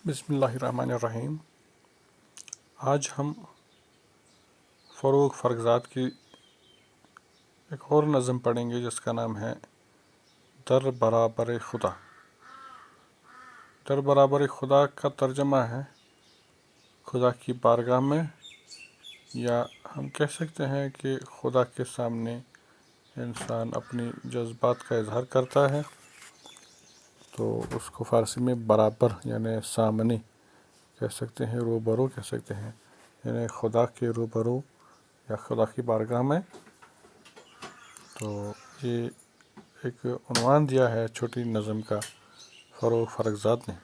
بسم اللہ الرحمن الرحیم۔ آج ہم فروغ فرغزاد کی ایک اور نظم پڑھیں گے جس کا نام ہے در برابر خدا۔ در برابر خدا کا ترجمہ ہے خدا کی بارگاہ میں، یا ہم کہہ سکتے ہیں کہ خدا کے سامنے انسان اپنی جذبات کا اظہار کرتا ہے، تو اس کو فارسی میں برابر یعنی سامنے کہہ سکتے ہیں، روبرو کہہ سکتے ہیں، یعنی خدا کے روبرو یا خدا کی بارگاہ میں۔ تو یہ ایک عنوان دیا ہے چھوٹی نظم کا فروغ فرغزاد نے۔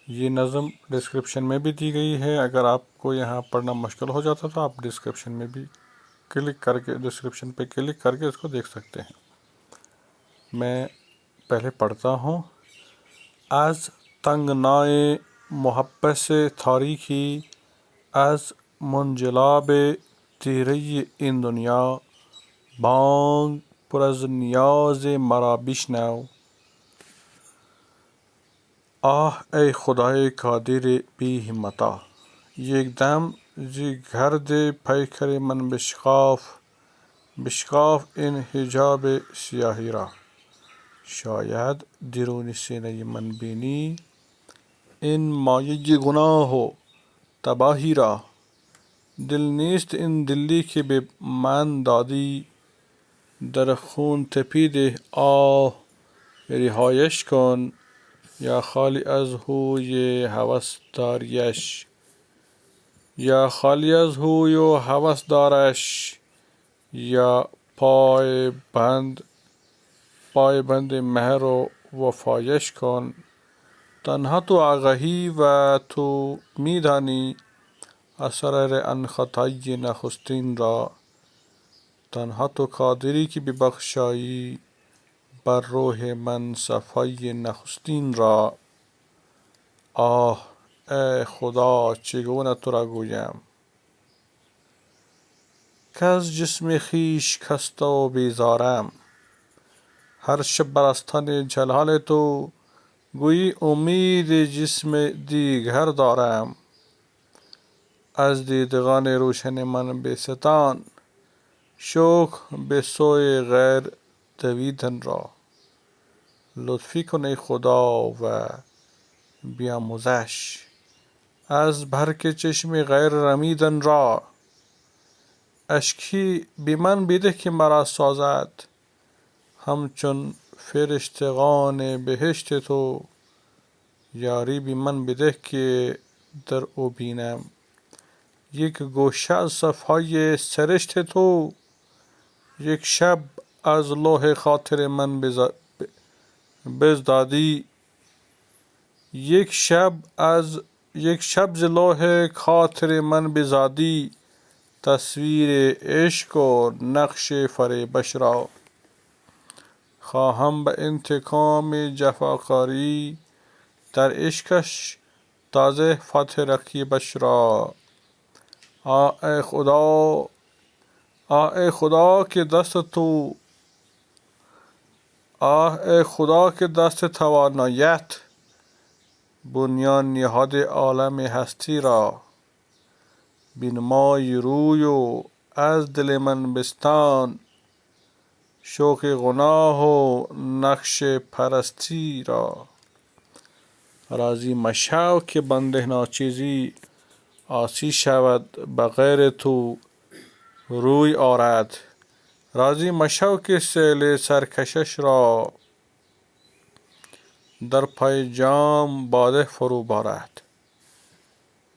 یہ نظم ڈسکرپشن میں بھی دی گئی ہے، اگر آپ کو یہاں پڑھنا مشکل ہو جاتا تو آپ ڈسکرپشن میں بھی ڈسکرپشن پہ کلک کر کے اس کو دیکھ سکتے ہیں۔ میں پہلے پڑھتا ہوں۔ از تنگنای محبت سے تاریکی، از منجلاب تیره این دنیا، بانگ پر از نیاز مرا بشنو. آه ای خدای قادر بی همتا، یک دم زی گرد پیکر من بشکاف این حجاب سیاهی را. شاید درون سینه من بینی این مایه گناه و تباهی را. دل نیست این دلی که به من دادی، در خون تپیده آه رهایش کن. یا خالی از هوی هوسداریش، یا خالی از هوی و هوسدارش، یا پای بند مهر و وفایش کن. تنها تو آگاهی و تو میدانی اسرار آن خطای نخستین را. تنها تو قادری که ببخشایی بر روح من صفای نخستین را. آه ای خدا چگونه تو را گویم، که از جسم خویش خسته و بیزارم. هر شب بر آستان جلال تو گویی امید جسم دیگر دارم. از دیدگان روشن من بیستان، شوق به سوی غیر دویدن را. لطفی کن ای خدا و بیاموزش، از برق چشم غیر رمیدن را. اشکی بی من بده که مرا سازد، همچون فرشتگان بهشت تو. یاری بی من بده که در او بینم یک گوشه از صفحای سرشت تو. یک شب از لوح خاطر من بزدادی، یک شب ز لوح خاطر من بزادی. تصویر عشق و نقش فریبش را. خواهم به انتقام جفاکاری، در عشقش تازه فتح رقیبش را. آه ای خدا که دست تواناییت بنیان نهاد عالم هستی را. بنمای روی و از دل من بستان شوق گناه و نقش پرستی را. راضی مشو که بنده ناچیزی عاصی شود، بغیر تو روی آرد. راضی مشو که سیل سرکشش را در پای جام باده فرو بارد.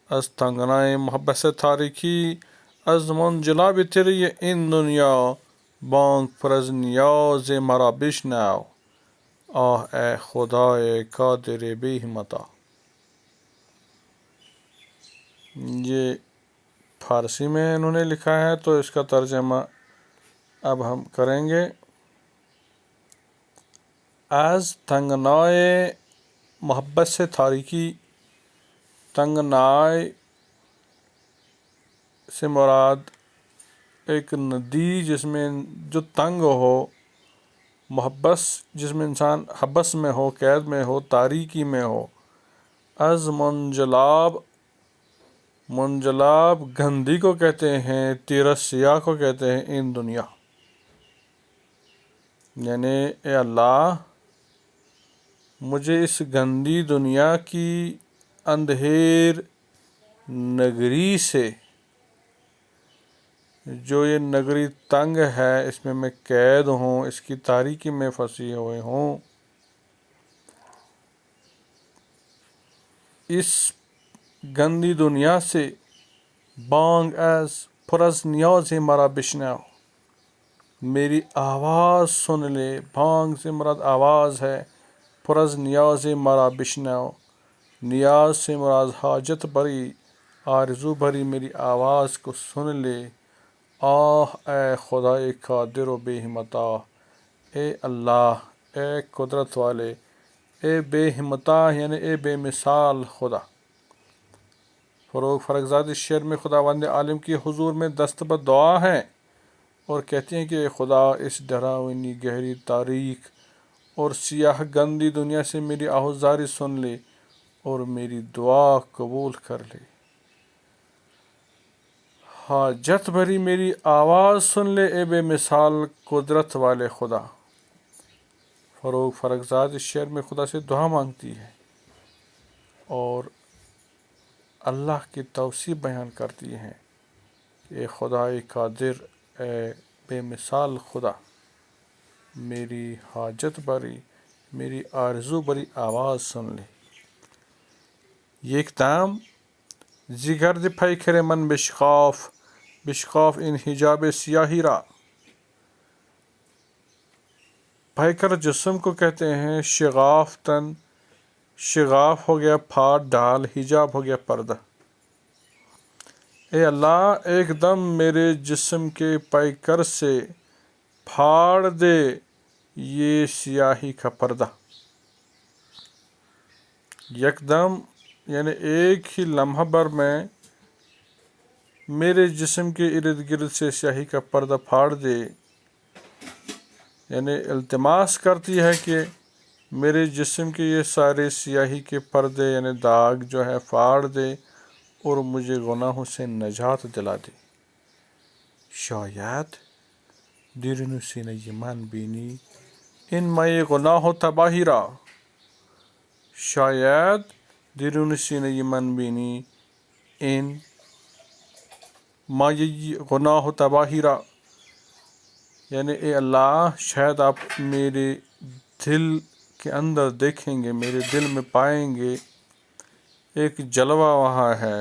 از تنگنای محبت تاریکی، از منجلاب تیره این دنیا، بانگ پر از نیاز مرا بشنو. آه ای خدای قادر بی همتا۔ یہ فارسی میں انہوں نے لکھا ہے، تو اس کا ترجمہ اب ہم کریں گے۔ از تنگنای محبت سے تاریکی، تنگنائی سے مراد ایک ندی جس میں جو تنگ ہو محبس جس میں انسان حبس میں ہو، قید میں ہو، تاریکی میں ہو. از منجلاب گندی کو کہتے ہیں، تیرس سیاہ کو کہتے ہیں ان دنیا. یعنی اے اللہ مجھے اس گندی دنیا کی اندھیر نگری سے، جو یہ نگری تنگ ہے، اس میں میں قید ہوں، اس کی تاریکی میں پھنسی ہوئے ہوں، اس گندی دنیا سے بانگ ایز پر از نیاز مرا بشنو، میری آواز سن لے. بانگ سے مراد آواز ہے، پر از نیاز مرا بشنو، نیاز سے مراد حاجت بھری، آرزو بھری میری آواز کو سن لے. آہ اے خدائے قادر و بے ہمتا، اے اللہ اے قدرت والے، اے بے ہمتا یعنی اے بے مثال خدا. فروغ فرخزاد اس شعر میں خداوند عالم کی حضور میں دستبر دعا ہے اور کہتے ہیں کہ اے خدا اس ڈراؤنی گہری تاریک اور سیاہ گندی دنیا سے میری آہوزاری سن لے اور میری دعا قبول کر لے. حاجت بھری میری آواز سن لے اے بے مثال قدرت والے خدا. فروغ فرخزاد اس شعر میں خدا سے دعا مانگتی ہے اور اللہ کی توصیف بیان کرتی ہیں کہ اے خدائے قادر، اے بے مثال خدا، میری حاجت بھری میری آرزو بھری آواز سن لے. یک دم زیگرد پیکر من بشکاف ان حجاب سیاہی را. پیکر جسم کو کہتے ہیں، شغاف تن، شغاف ہو گیا پھاڑ ڈال، حجاب ہو گیا پردہ. اے اللہ ایک دم میرے جسم کے پیکر سے پھاڑ دے یہ سیاہی کا پردہ. یکدم یعنی ایک ہی لمحہ بھر میں میرے جسم کے ارد گرد سے سیاہی کا پردہ پھاڑ دے. یعنی التماس کرتی ہے کہ میرے جسم کے یہ سارے سیاہی کے پردے یعنی داغ جو ہے پھاڑ دے اور مجھے گناہوں سے نجات دلا دے. شاید دیرینو سینه من بینی این مای گناه و تباہی را. شاید دیرون سینه من بینی این مای گناہ و تباہی را. یعنی اے اللہ شاید آپ میرے دل کے اندر دیکھیں گے، میرے دل میں پائیں گے ایک جلوہ وہاں ہے،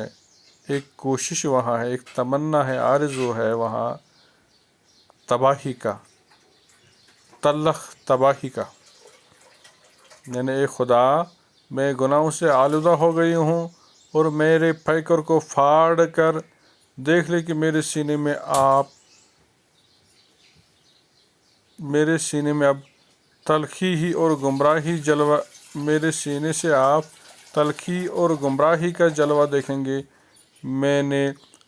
ایک کوشش وہاں ہے، ایک تمنا ہے، آرزو ہے وہاں تباہی کا، تلخ تباہی کا. یعنی اے خدا میں گناہوں سے آلودہ ہو گئی ہوں اور میرے پیکر کو پھاڑ کر دیکھ لے کہ میرے سینے میں اب تلخی ہی اور گمراہی جلوہ، میرے سینے سے آپ تلخی اور گمراہی کا جلوہ دیکھیں گے. میں نے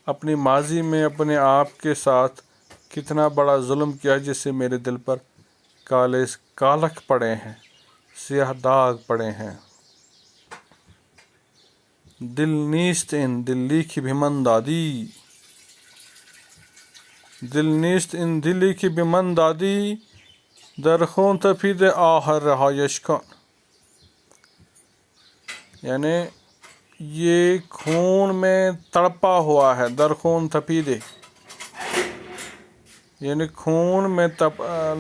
اپنی ماضی میں اپنے آپ کے ساتھ کتنا بڑا ظلم کیا جس سے میرے دل پر کالک پڑے ہیں، سیاہ داغ پڑے ہیں. دل نیست ان دلی کی بھیمن دادی، دل نیست ان دلی کی بھیمن دادی، در خون تپید آہ رہایش کن. یعنی یہ خون میں تڑپا ہوا ہے، در خون تپیدے یعنی خون میں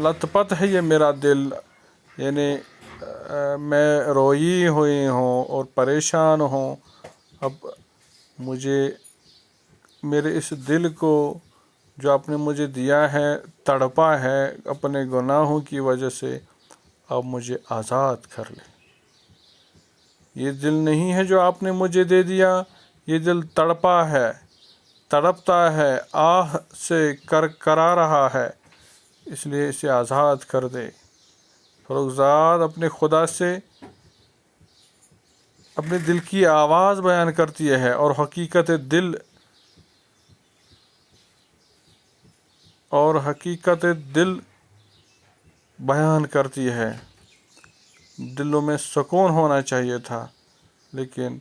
لت پت ہے یہ میرا دل. یعنی میں روئی ہوئی ہوں اور پریشان ہوں. اب مجھے میرے اس دل کو جو آپ نے مجھے دیا ہے تڑپا ہے اپنے گناہوں کی وجہ سے، اب مجھے آزاد کر لے. یہ دل نہیں ہے جو آپ نے مجھے دے دیا، یہ دل تڑپا ہے، تڑپتا ہے، آہ سے کرا رہا ہے، اس لیے اسے آزاد کر دے. فروخزاد اپنے خدا سے اپنے دل کی آواز بیان کرتی ہے اور حقیقت دل بیان کرتی ہے۔ دلوں میں سکون ہونا چاہیے تھا، لیکن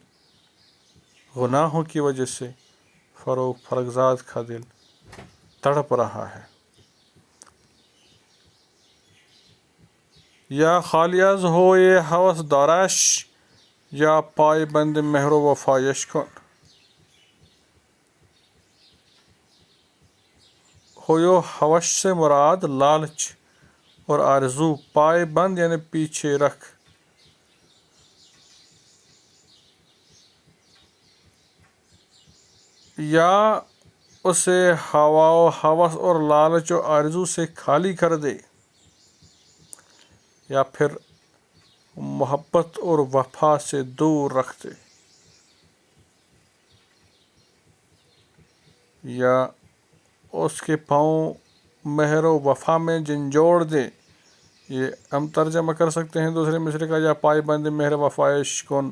گناہوں کی وجہ سے فاروق فرخزاد کا دل تڑپ رہا ہے۔ یا خالیاز ہو یہ ہوس دارش، یا پائے بند مہر و وفا یشکن، ہو یو ہوش سے مراد لالچ اور آرزو، پائے بند یعنی پیچھے رکھ۔ یا اسے ہوا و ہوس اور لالچ و آرزو سے خالی کر دے، یا پھر محبت اور وفا سے دور رکھ دے، یا اس کے پاؤں مہر و وفا میں جھنجھوڑ دے۔ یہ ہم ترجمہ کر سکتے ہیں دوسرے مصرے کا، یا پائے بند مہر وفا یشکن،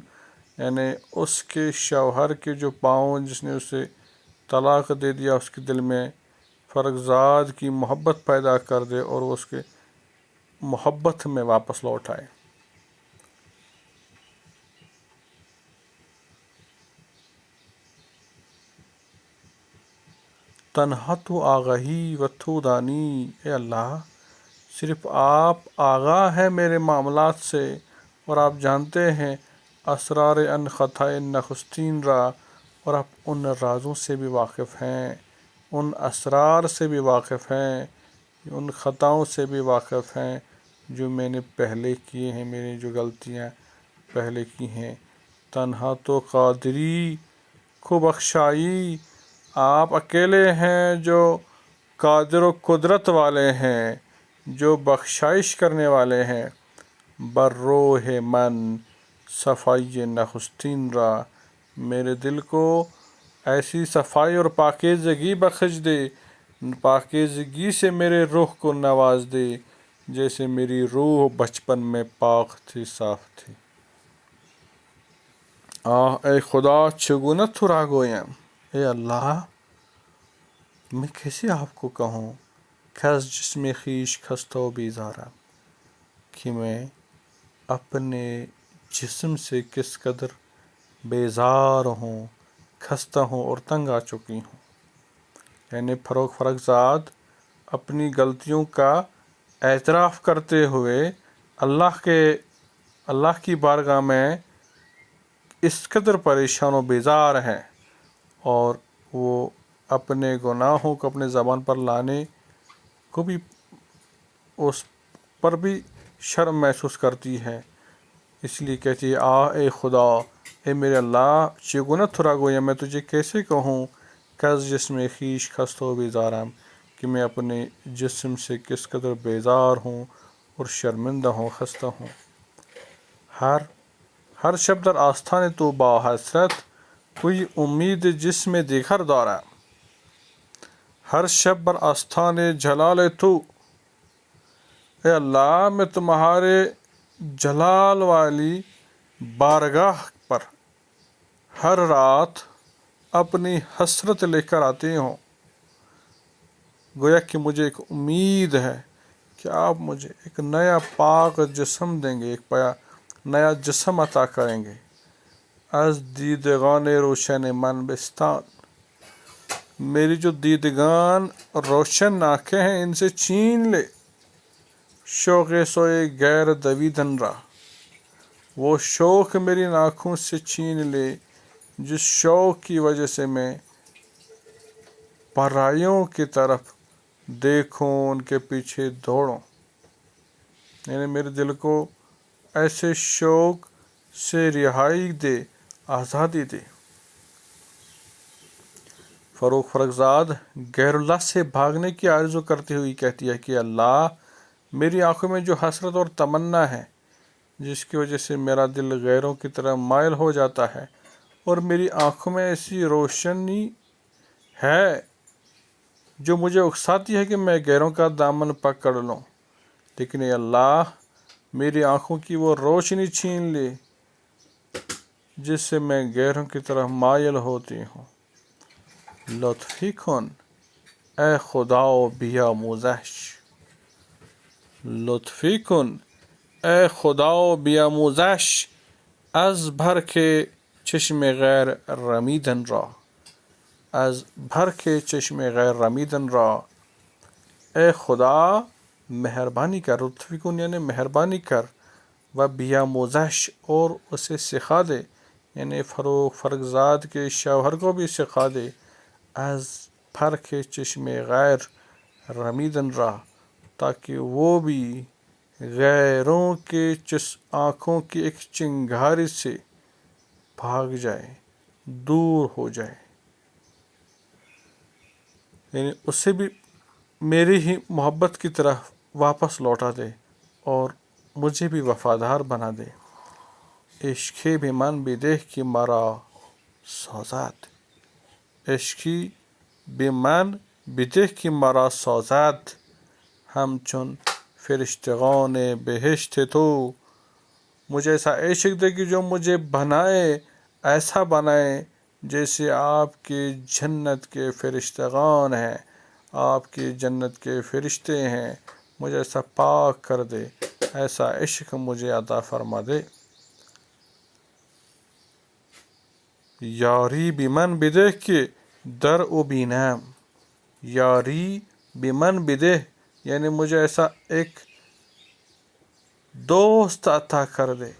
یعنی اس کے شوہر کے جو پاؤں جس نے اسے طلاق دے دیا، اس کے دل میں فرخزاد کی محبت پیدا کر دے اور وہ اس کے محبت میں واپس لوٹ آئے۔ تنہا تو آگاہی و تو دانی، اے اللہ صرف آپ آگاہ ہیں میرے معاملات سے، اور آپ جانتے ہیں اسرار ان خطائے نخستین را، اور آپ ان رازوں سے بھی واقف ہیں، ان اسرار سے بھی واقف ہیں، ان خطاؤں سے بھی واقف ہیں جو میں نے پہلے کیے ہیں، میری جو غلطیاں پہلے کی ہیں۔ تنہا تو قادری کو بخشائی، آپ اکیلے ہیں جو قادر و قدرت والے ہیں، جو بخشائش کرنے والے ہیں۔ بر روح من صفائی نخستین را، میرے دل کو ایسی صفائی اور پاکیزگی بخش دے، پاکیزگی سے میرے روح کو نواز دے جیسے میری روح بچپن میں پاک تھی، صاف تھی۔ اے خدا چگونه تو را گویم، اے اللہ میں کیسے آپ کو کہوں، کس جسم خویش خستہ و بیزارم، کہ میں اپنے جسم سے کس قدر بیزار ہوں، خستہ ہوں اور تنگ آ چکی ہوں۔ یعنی فاروق فرخزاد اپنی غلطیوں کا اعتراف کرتے ہوئے اللہ کی بارگاہ میں اس قدر پریشان و بیزار ہیں، اور وہ اپنے گناہوں کو اپنے زبان پر لانے کو بھی اس پر بھی شرم محسوس کرتی ہے، اس لیے کہتی ہے اے خدا، اے میرے اللہ، چگونه تو را گویم، میں تجھے کیسے کہوں، کس جسم خویش خستہ و بیزارم، کہ میں اپنے جسم سے کس قدر بیزار ہوں اور شرمندہ ہوں، خستہ ہوں۔ ہر شب در آستان تو با حسرت، کوئی امید جس میں دیگر دارم۔ ہر شب بر آستان جلال تو، اے اللہ میں تمہارے جلال والی بارگاہ پر ہر رات اپنی حسرت لے کر آتی ہوں، گویا کہ مجھے ایک امید ہے کہ آپ مجھے ایک نیا پاک جسم دیں گے، ایک نیا جسم عطا کریں گے۔ از دیدگان روشن من بستان، میری جو دیدگان روشن آنکھیں ہیں ان سے چھین لے، شوق سوئے غیر دویدن را، وہ شوق میری آنکھوں سے چھین لے جس شوق کی وجہ سے میں پرائیوں کی طرف دیکھوں، ان کے پیچھے دوڑوں، یعنی میرے دل کو ایسے شوق سے رہائی دے، آزادی دے۔ فاروق فرخزاد غیر اللہ سے بھاگنے کی آرزو کرتی ہوئی کہتی ہے کہ اللہ میری آنکھوں میں جو حسرت اور تمنا ہے، جس کی وجہ سے میرا دل غیروں کی طرح مائل ہو جاتا ہے، اور میری آنکھوں میں ایسی روشنی ہے جو مجھے اکساتی ہے کہ میں غیروں کا دامن پکڑ لوں، لیکن اے اللہ میری آنکھوں کی وہ روشنی چھین لے جس سے میں غیروں کی طرح مائل ہوتی ہوں۔ لطفی کن اے خدا و بیاموزش، لطفی کن اے خدا بیاموزش از برک چشم غیر رمیدن را، از برک چشم غیر رمیدن را. اے خدا مہربانی کر، لطفی کن یعنی مہربانی کر، و بیاموزش اور اسے سکھا دے، یعنی فرزاد کے شوہر کو بھی سکھا دے، از برک چشم غیر رمیدن را، تاکہ وہ بھی غیروں کے آنکھوں کی ایک چنگاری سے بھاگ جائے، دور ہو جائے، یعنی اسے بھی میری ہی محبت کی طرح واپس لوٹا دے اور مجھے بھی وفادار بنا دے. عشقی بھی من بدہ کی مرا سازد، عشقی بھی من بدہ کی مرا سازد، ہم چون فرشتگان بہشت تو. مجھے ایسا عشق دے کہ جو مجھے بنائے، ایسا بنائے جیسے آپ کی جنت کے فرشتگان ہیں، آپ کی جنت کے فرشتے ہیں. مجھے ایسا پاک کر دے، ایسا عشق مجھے عطا فرما دے. یاری بیمن بدہ کے در او بینم، یاری بیمن بدہ یعنی مجھے ایسا ایک دوست عطا کر دے،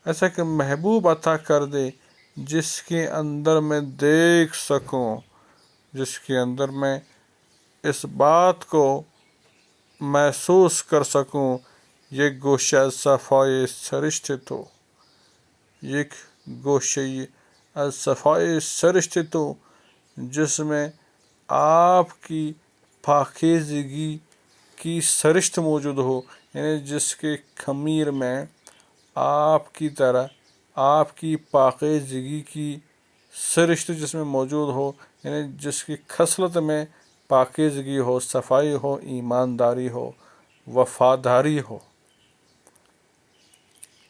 ایسا کہ محبوب عطا کر دے جس کے اندر میں دیکھ سکوں، جس کے اندر میں اس بات کو محسوس کر سکوں. یہ گوشہ صفائے سرشت تو، ایک گوشہ از صفائے سرشت تو، جس میں آپ کی پاکیزگی کی سرشت موجود ہو، یعنی جس کے خمیر میں آپ کی طرح آپ کی پاکیزگی کی سرشت جس میں موجود ہو، یعنی جس کی خصلت میں پاکیزگی ہو، صفائی ہو، ایمانداری ہو، وفاداری ہو.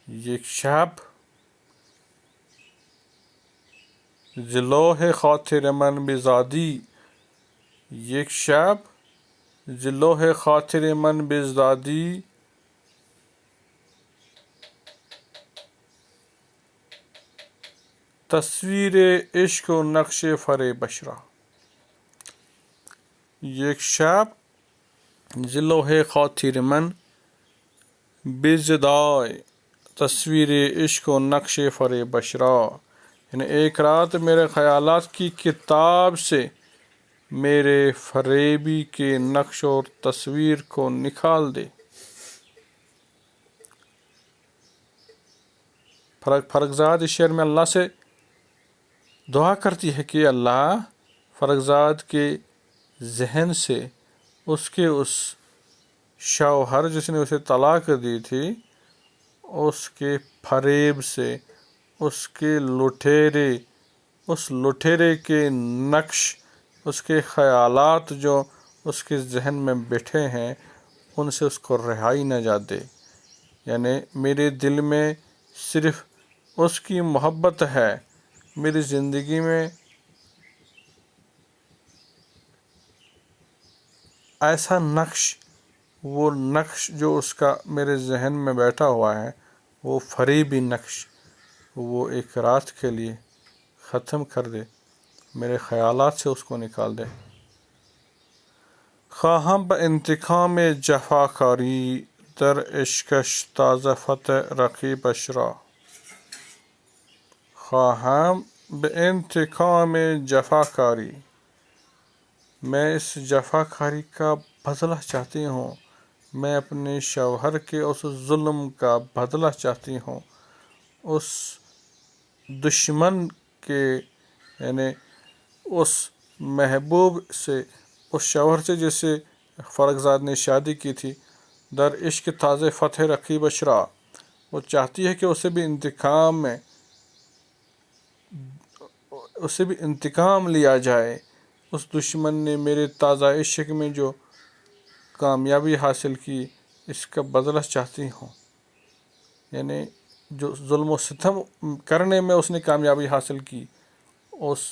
یک شب ز لوح خاطر من بزادی، یک شب ز لوح خاطر من بزدادی، تصویر عشق و نقش فریبش را. یک شب ز لوح خاطر من بزدای، تصویر عشق و نقش فریبش را، یعنی ایک رات میرے خیالات کی کتاب سے میرے فریبی کے نقش اور تصویر کو نکال دے. فرخزاد اس شعر میں اللہ سے دعا کرتی ہے کہ اللہ فرخزاد کے ذہن سے اس کے اس شوہر جس نے اسے طلاق دی تھی، اس کے فریب سے، اس کے اس لٹیرے کے نقش، اس کے خیالات جو اس کے ذہن میں بیٹھے ہیں، ان سے اس کو رہائی نجات دے. یعنی میرے دل میں صرف اس کی محبت ہے، میری زندگی میں ایسا نقش، وہ نقش جو اس کا میرے ذہن میں بیٹھا ہوا ہے، وہ فریبی نقش، وہ ایک رات کے لیے ختم کر دے، میرے خیالات سے اس کو نکال دے. خواہم به انتقام جفاکاری، در عشقش تازه فتح رقیبش را. خواہم به انتقام جفاکاری، میں اس جفاکاری کا بدلہ چاہتی ہوں، میں اپنے شوہر کے اس ظلم کا بدلہ چاہتی ہوں، اس دشمن کے، یعنی اس محبوب سے، اس شوہر سے جس سے فرخزاد نے شادی کی تھی. در عشق تازہ فتح رقیبش را، وہ چاہتی ہے کہ اسے بھی انتقام لیا جائے. اس دشمن نے میرے تازہ عشق میں جو کامیابی حاصل کی، اس کا بدلہ چاہتی ہوں، یعنی جو ظلم و ستم کرنے میں اس نے کامیابی حاصل کی، اس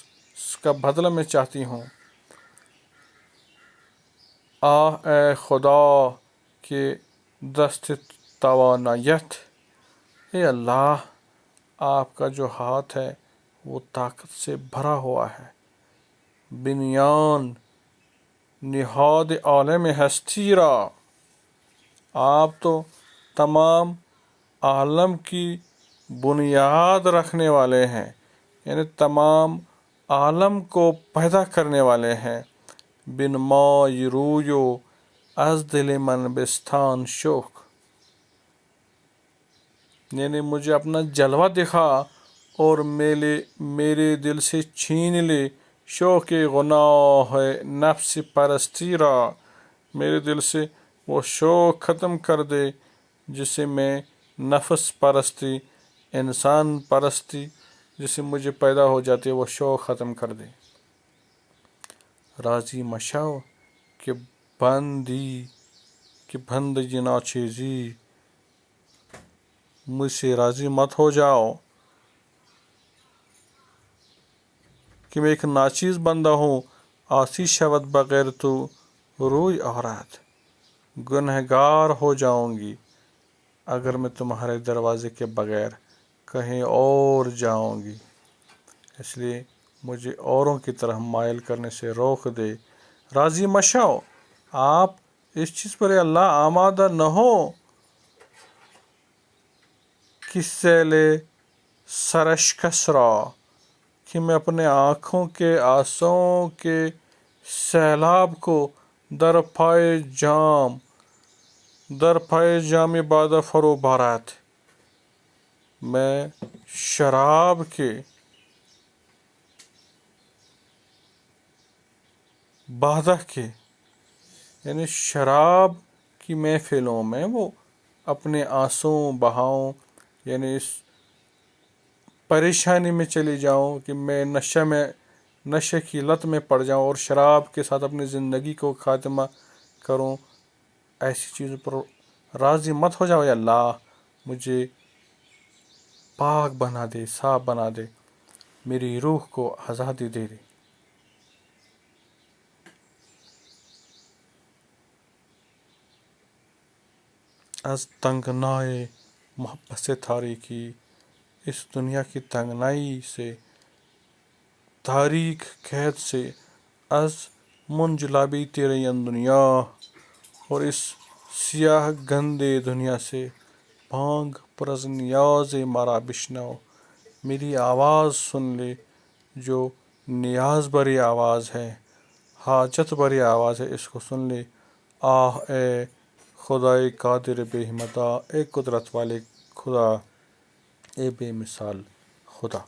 کا بدلہ میں چاہتی ہوں. آہ اے خدا کہ دست توانایت، اے اللہ آپ کا جو ہاتھ ہے وہ طاقت سے بھرا ہوا ہے، بنیان نہاد عالم ہستی را، آپ تو تمام عالم کی بنیاد رکھنے والے ہیں، یعنی تمام عالم کو پیدا کرنے والے ہیں۔ بن مای رویو از دل من بستان شوق، یعنی مجھے اپنا جلوہ دکھا اور میرے دل سے چھین لے شوق گناہ نفس پرستی را، میرے دل سے وہ شوق ختم کر دے جسے میں نفس پرستی، انسان پرستی جسے مجھے پیدا ہو جاتی ہے، وہ شوق ختم کر دے۔ راضی مشو کہ بندگی ناچیزی، مجھ سے راضی مت ہو جاؤ کہ میں ایک ناچیز بندہ ہوں، آسی شود بغیر تو روئی آرات، گنہگار ہو جاؤں گی اگر میں تمہارے دروازے کے بغیر کہیں اور جاؤں گی، اس لیے مجھے اوروں کی طرح مائل کرنے سے روک دے۔ راضی مشو، آپ اس چیز پر اللہ آمادہ نہ ہو کہ سیل سرشکش را، کہ میں اپنے آنکھوں کے آنسوؤں کے سیلاب کو در پائے جام بادہ فرو بارات، میں شراب کے بادہ کے، یعنی شراب کی محفلوں میں وہ اپنے آنسوؤں بہاؤں، یعنی اس پریشانی میں چلی جاؤں کہ میں نشے کی لت میں پڑ جاؤں اور شراب کے ساتھ اپنی زندگی کو خاتمہ کروں، ایسی چیزوں پر راضی مت ہو جاؤ۔ یا اللہ مجھے پاک بنا دے، صاف بنا دے، میری روح کو آزادی دے دے۔ از تنگنائے محبت سے تاریکی، اس دنیا کی تنگنائی سے، تاریک قید سے، از منجلابی تیرے ین دنیا، اور اس سیاہ گندے دنیا سے، بانگ پر از نیاز مرا بشنو، میری آواز سن لے جو نیاز بری آواز ہے، حاجت بری آواز ہے، اس کو سن لے۔ آہ اے خدائے قادر بے ہمتا، اے قدرت والے خدا، اے بے مثال خدا۔